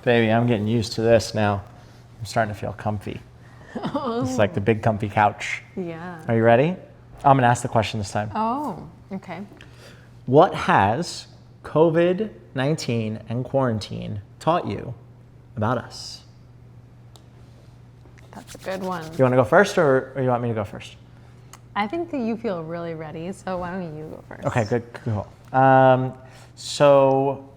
Baby, I'm getting used to this now. I'm starting to feel comfy. It's like the big comfy couch. Yeah. Are you ready? I'm gonna ask the question this time. Oh, okay. What has COVID-19 and quarantine taught you about us? That's a good one. You wanna go first or you want me to go first? I think that you feel really ready, so why don't you go first? Okay, good, cool. So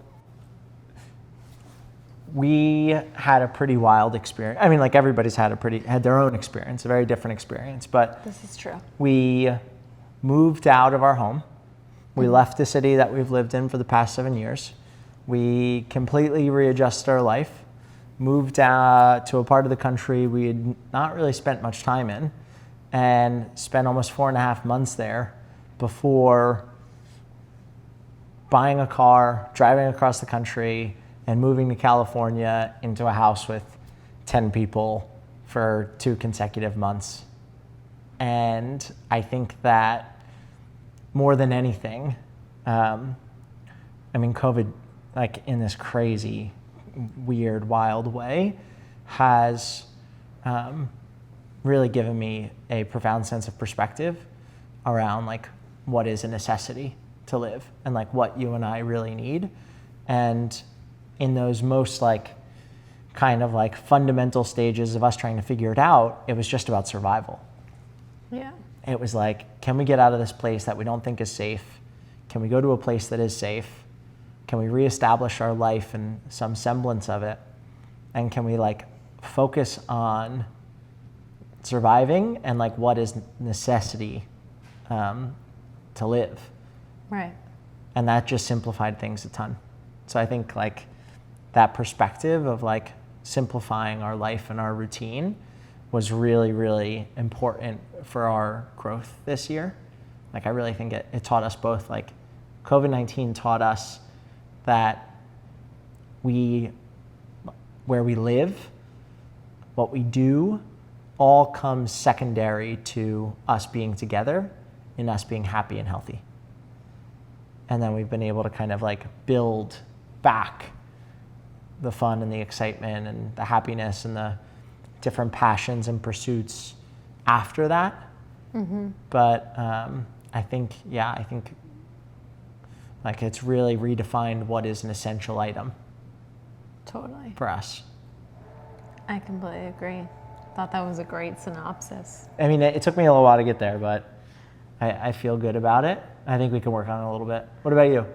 we had a pretty wild experience. I mean, like everybody's had their own experience, a very different experience, but This is true. we moved out of our home. We left the city that we've lived in for the past 7 years. We completely readjusted our life, moved to a part of the country we had not really spent much time in, and spent almost 4.5 months there before buying a car, driving across the country, and moving to California into a house with 10 people for 2 consecutive months. And I think that more than anything, COVID, like in this crazy, weird, wild way, has really given me a profound sense of perspective around like what is a necessity to live and like what you and I really need. And in those most like kind of like fundamental stages of us trying to figure it out, it was just about survival. Yeah. It was like, can we get out of this place that we don't think is safe? Can we go to a place that is safe? Can we reestablish our life and some semblance of it? And can we like focus on surviving and like what is necessity to live? Right. And that just simplified things a ton. So I think like that perspective of like simplifying our life and our routine was really, really important for our growth this year. Like I really think it taught us both, like COVID-19 taught us that where we live, what we do, all comes secondary to us being together and us being happy and healthy. And then we've been able to kind of like build back the fun and the excitement and the happiness and the different passions and pursuits after that. Mm-hmm. But I think like it's really redefined what is an essential item. Totally. For us. I completely agree. Thought that was a great synopsis. I mean, it took me a little while to get there, but I feel good about it. I think we can work on it a little bit. What about you?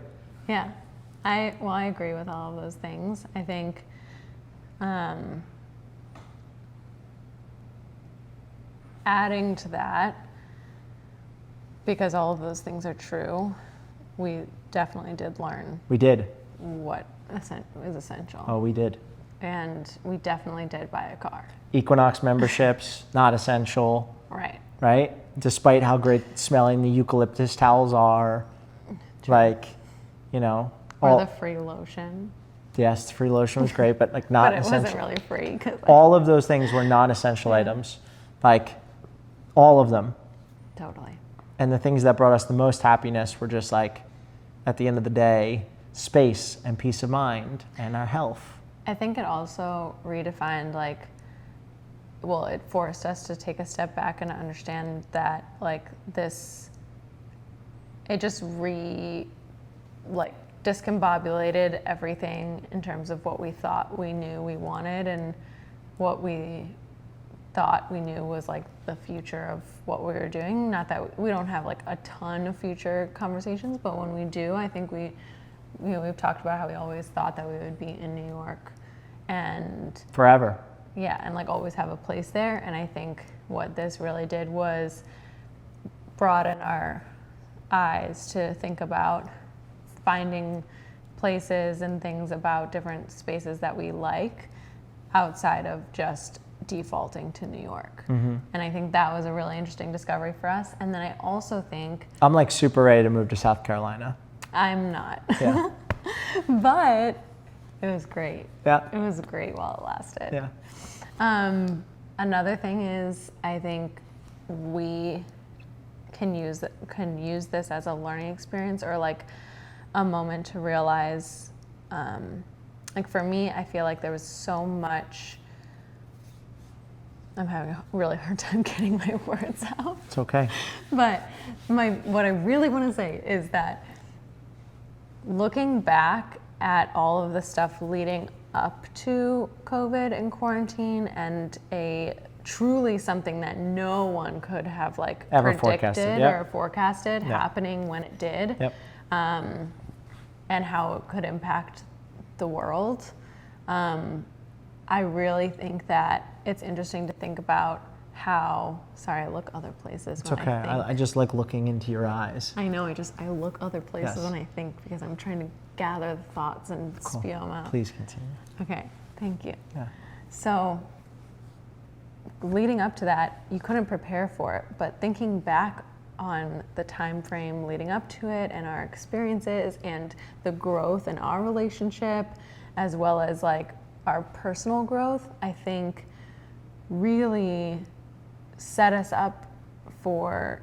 Yeah. I agree with all of those things. I think adding to that, because all of those things are true, we definitely did learn. We did. What is essential. Oh, we did. And we definitely did buy a car. Equinox memberships, not essential. Right. Right? Despite how great smelling the eucalyptus towels are. True. Like, you know. Or the free lotion. Yes, the free lotion was great, but like not essential. But it wasn't really free. All of those things were non-essential items. Like, all of them. Totally. And the things that brought us the most happiness were just like, at the end of the day, space and peace of mind and our health. I think it also redefined it forced us to take a step back and understand that it just discombobulated everything in terms of what we thought we knew we wanted and what we thought we knew was like the future of what we were doing. Not that we don't have like a ton of future conversations, but when we do, I think we've talked about how we always thought that we would be in New York and forever. Yeah, and like always have a place there. And I think what this really did was broaden our eyes to think about finding places and things about different spaces that we like outside of just defaulting to New York. Mm-hmm. And I think that was a really interesting discovery for us. And then I also think I'm like super ready to move to South Carolina. I'm not. Yeah. But it was great. Yeah. It was great while it lasted. Yeah. Another thing is I think we can use this as a learning experience or like a moment to realize like for me, I feel like there was so much, I'm having a really hard time getting my words out. It's okay. But what I really want to say is that looking back at all of the stuff leading up to COVID and quarantine and a truly something that no one could have like Ever predicted forecasted, yep. or forecasted Yep. happening when it did, Yep. and how it could impact the world. I really think that it's interesting to think about how, sorry, I look other places It's when okay. I think. I just like looking into your eyes. I know, I look other places Yes. when I think because I'm trying to gather the thoughts and Cool. spew them out. Please continue. Okay, thank you. Yeah. So leading up to that, you couldn't prepare for it, but thinking back on the time frame leading up to it and our experiences and the growth in our relationship, as well as like our personal growth, I think really set us up for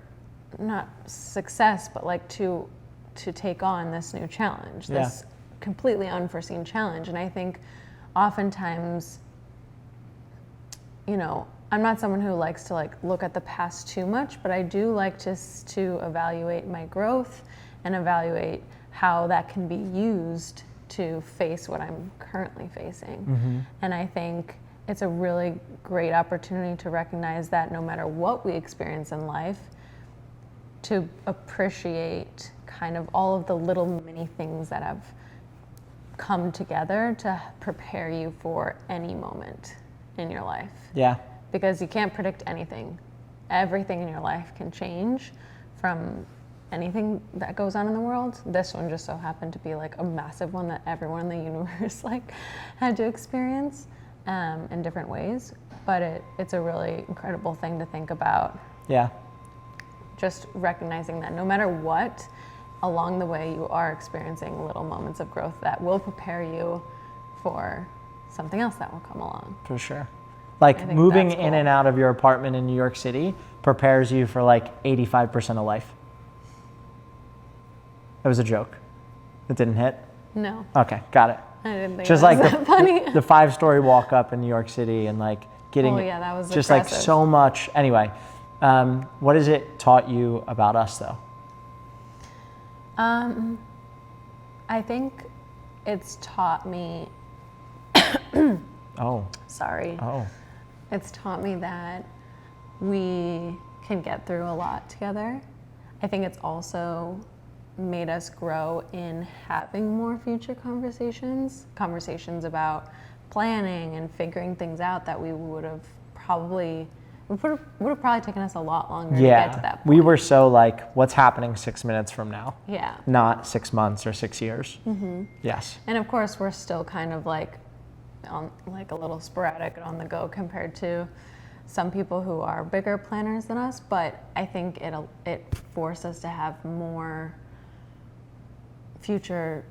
not success, but like to take on this new challenge, this completely unforeseen challenge. And I think oftentimes, you know, I'm not someone who likes to like look at the past too much, but I do like to evaluate my growth and evaluate how that can be used to face what I'm currently facing. And I think it's a really great opportunity to recognize that no matter what we experience in life, to appreciate kind of all of the little mini things that have come together to prepare you for any moment in your life. Yeah. Because you can't predict anything. Everything in your life can change from anything that goes on in the world. This one just so happened to be like a massive one that everyone in the universe like had to experience in different ways. But it's a really incredible thing to think about. Yeah. Just recognizing that no matter what, along the way you are experiencing little moments of growth that will prepare you for something else that will come along. For sure. Like think moving that's in cool. and out of your apartment in New York City prepares you for like 85% of life. It was a joke. It didn't hit? No, Okay, got it. I didn't think Just that like was that funny. the 5-story walk up in New York City and like getting Oh, yeah, that was just aggressive. like so much. Anyway, what has it taught you about us though? I think it's taught me, Oh, sorry, oh, it's taught me that we can get through a lot together. I think it's also made us grow in having more future conversations about planning and figuring things out that we would have probably taken us a lot longer to get to that point. we were so like, what's happening 6 minutes from now? Yeah. Not 6 months or 6 years. Mm-hmm. Yes. And of course, we're still kind of like a little sporadic and on the go compared to some people who are bigger planners than us. But I think it forced us to have more future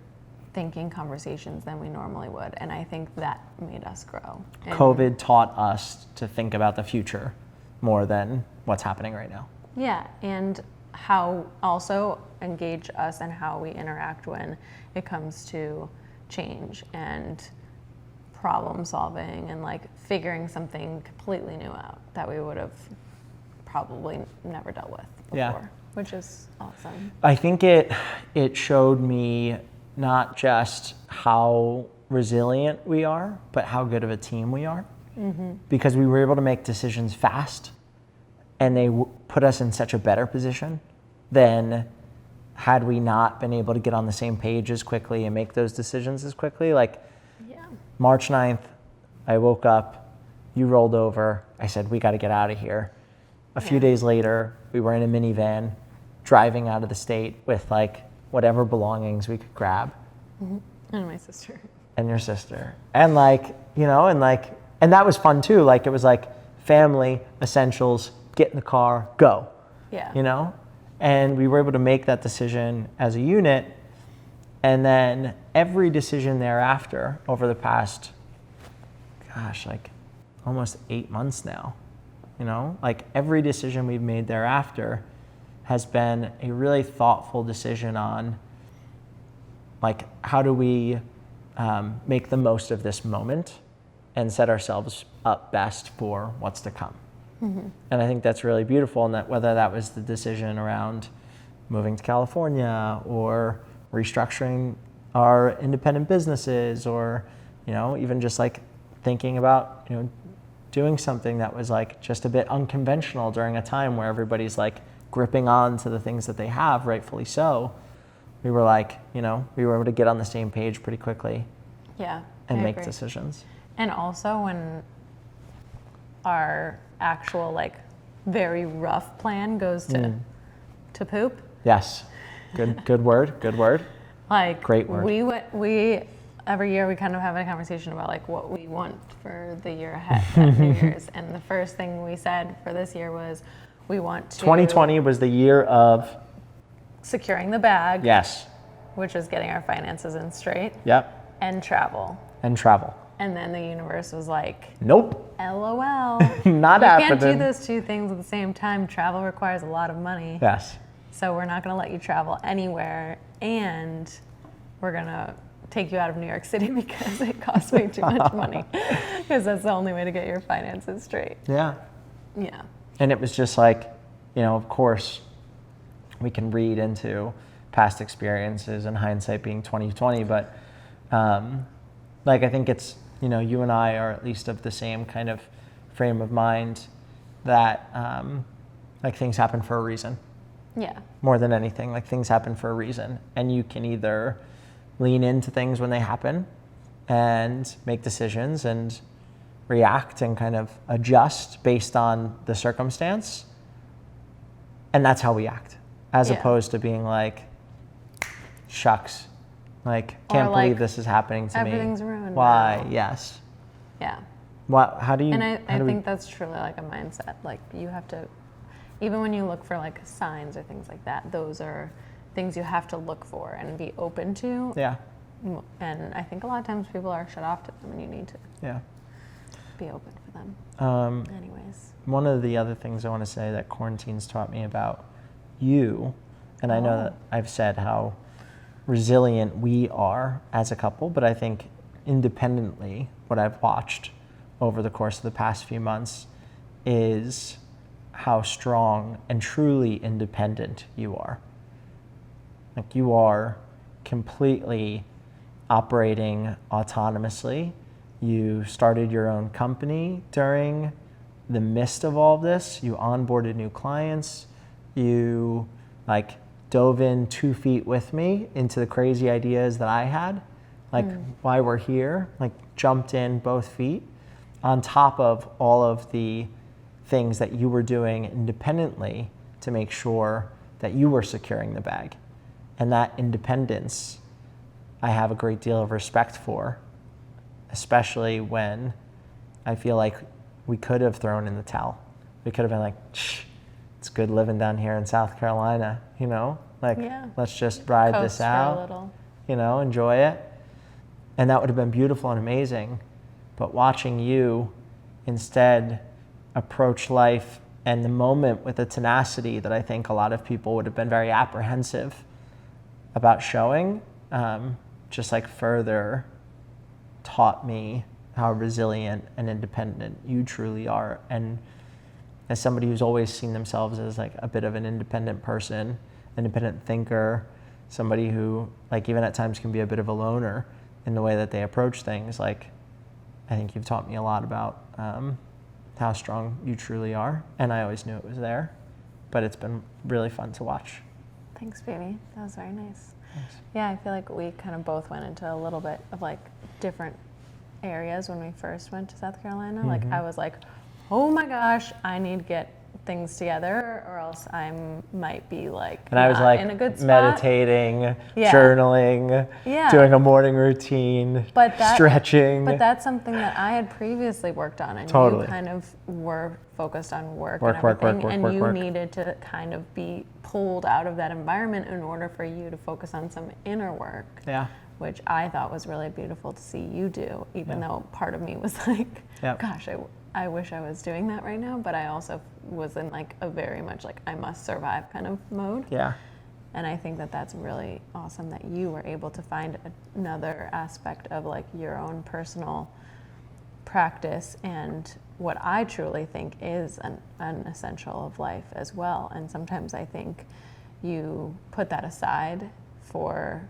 thinking conversations than we normally would. And I think that made us grow. And COVID taught us to think about the future more than what's happening right now. yeah, and how also engage us and how we interact when it comes to change and problem solving and like figuring something completely new out that we would have probably never dealt with before, Yeah. which is awesome. I think it showed me not just how resilient we are, but how good of a team we are. Mm-hmm. Because we were able to make decisions fast, and they put us in such a better position than had we not been able to get on the same page as quickly and make those decisions as quickly. Like Yeah. March 9th, I woke up, you rolled over, I said, we got to get out of here. A few days later, we were in a minivan driving out of the state with like whatever belongings we could grab. Mm-hmm. And my sister. And your sister. And like, you know, and that was fun too. Like it was like family, essentials, get in the car, go. Yeah. You know? And we were able to make that decision as a unit. And then every decision thereafter over the past, like almost 8 months now, you know, like every decision we've made thereafter has been a really thoughtful decision on like, how do we make the most of this moment and set ourselves up best for what's to come. And I think that's really beautiful, and that whether that was the decision around moving to California or restructuring our independent businesses, or, you know, even just like thinking about, you know, doing something that was like just a bit unconventional during a time where everybody's like gripping on to the things that they have, rightfully so. We were like, you know, we were able to get on the same page pretty quickly. Yeah. And I make agree. decisions. And also when our actual like very rough plan goes to poop. Yes. Good word. Like Great word. We every year we kind of have a conversation about like what we want for the year ahead at New Year's. And the first thing we said for this year was we want to 2020 was the year of securing the bag. Yes. Which was getting our finances in straight. Yep. And travel. And then the universe was like, nope. LOL. Not you happening. can't do those two things at the same time. Travel requires a lot of money. Yes. So we're not going to let you travel anywhere, and we're going to take you out of New York City because it costs way too much money. Because that's the only way to get your finances straight. Yeah. Yeah. And it was just like, you know, of course, we can read into past experiences and hindsight being 2020, but like I think it's, you know, you and I are at least of the same kind of frame of mind that like things happen for a reason. Yeah. More than anything, like things happen for a reason, and you can either lean into things when they happen and make decisions and react and kind of adjust based on the circumstance, and that's how we act, as opposed to being like, shucks, like can't believe this is happening to me. Everything's ruined. Why? Now. Yes. Yeah. How do you? And I think that's truly like a mindset. Like you have to, even when you look for like signs or things like that, those are things you have to look for and be open to. Yeah. And I think a lot of times people are shut off to them, and you need to be open for them. Anyways. One of the other things I want to say that quarantine's taught me about you, and I know that I've said how resilient we are as a couple, but I think independently, what I've watched over the course of the past few months is how strong and truly independent you are. Like you are completely operating autonomously. You started your own company during the midst of all of this. You onboarded new clients. You like dove in 2 feet with me into the crazy ideas that I had, like why we're here, like jumped in both feet on top of all of the things that you were doing independently to make sure that you were securing the bag. And that independence, I have a great deal of respect for, especially when I feel like we could have thrown in the towel. We could have been like, shh, it's good living down here in South Carolina, you know? Like, let's just ride Coast this out, for a little. you know, enjoy it. And that would have been beautiful and amazing. But watching you instead approach life and the moment with a tenacity that I think a lot of people would have been very apprehensive about showing, just like further taught me how resilient and independent you truly are. And as somebody who's always seen themselves as like a bit of an independent person, independent thinker, somebody who like even at times can be a bit of a loner in the way that they approach things, like I think you've taught me a lot about how strong you truly are. And I always knew it was there, but it's been really fun to watch. Thanks, baby. That was very nice. Thanks. Yeah, I feel like we kind of both went into a little bit of like different areas when we first went to South Carolina. Like I was like, oh my gosh, I need to get things together or else I might be like and I was not like in a good spot. meditating, journaling, doing a morning routine, stretching. But that's something that I had previously worked on, and you kind of were focused on work and everything, and you needed to kind of be pulled out of that environment in order for you to focus on some inner work. Yeah. Which I thought was really beautiful to see you do, even though part of me was like, gosh, I wish I was doing that right now, but I also was in like a very much like I must survive kind of mode. Yeah. And I think that that's really awesome that you were able to find another aspect of like your own personal practice and what I truly think is an essential of life as well. And sometimes I think you put that aside for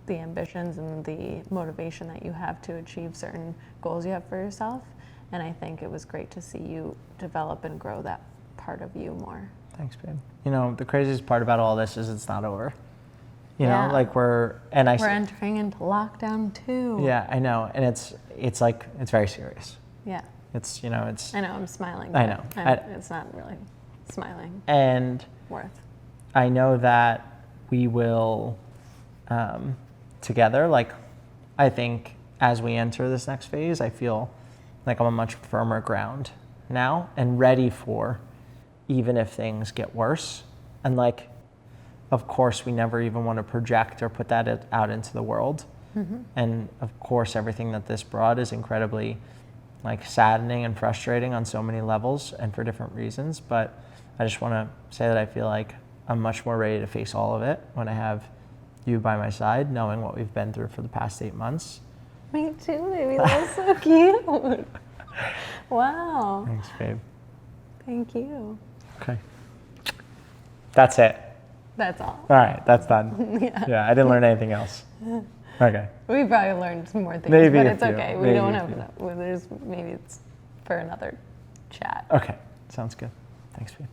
the ambitions and the motivation that you have to achieve certain goals you have for yourself. And I think it was great to see you develop and grow that part of you more. Thanks, babe. You know, the craziest part about all this is it's not over. You Yeah. know, like we're entering into lockdown too. Yeah, I know. And it's like, it's very serious. Yeah. It's, you know, it's. I know, I'm smiling. I know. It's not really smiling. And Worth. I know that we will, together, like, I think as we enter this next phase, I feel like I'm on much firmer ground now and ready for even if things get worse. And like, of course, we never even want to project or put that out into the world. Mm-hmm. And of course, everything that this brought is incredibly like saddening and frustrating on so many levels and for different reasons. But I just want to say that I feel like I'm much more ready to face all of it when I have you by my side, knowing what we've been through for the past 8 months. Me too, baby. That was so cute. Wow. Thanks, babe. Thank you. Okay. That's it. That's all. All right, that's done. Yeah, I didn't learn anything else. Okay. We probably learned some more things, Maybe but a it's few. okay. We Maybe don't a have few. enough. Maybe it's for another chat. Okay, sounds good. Thanks, babe.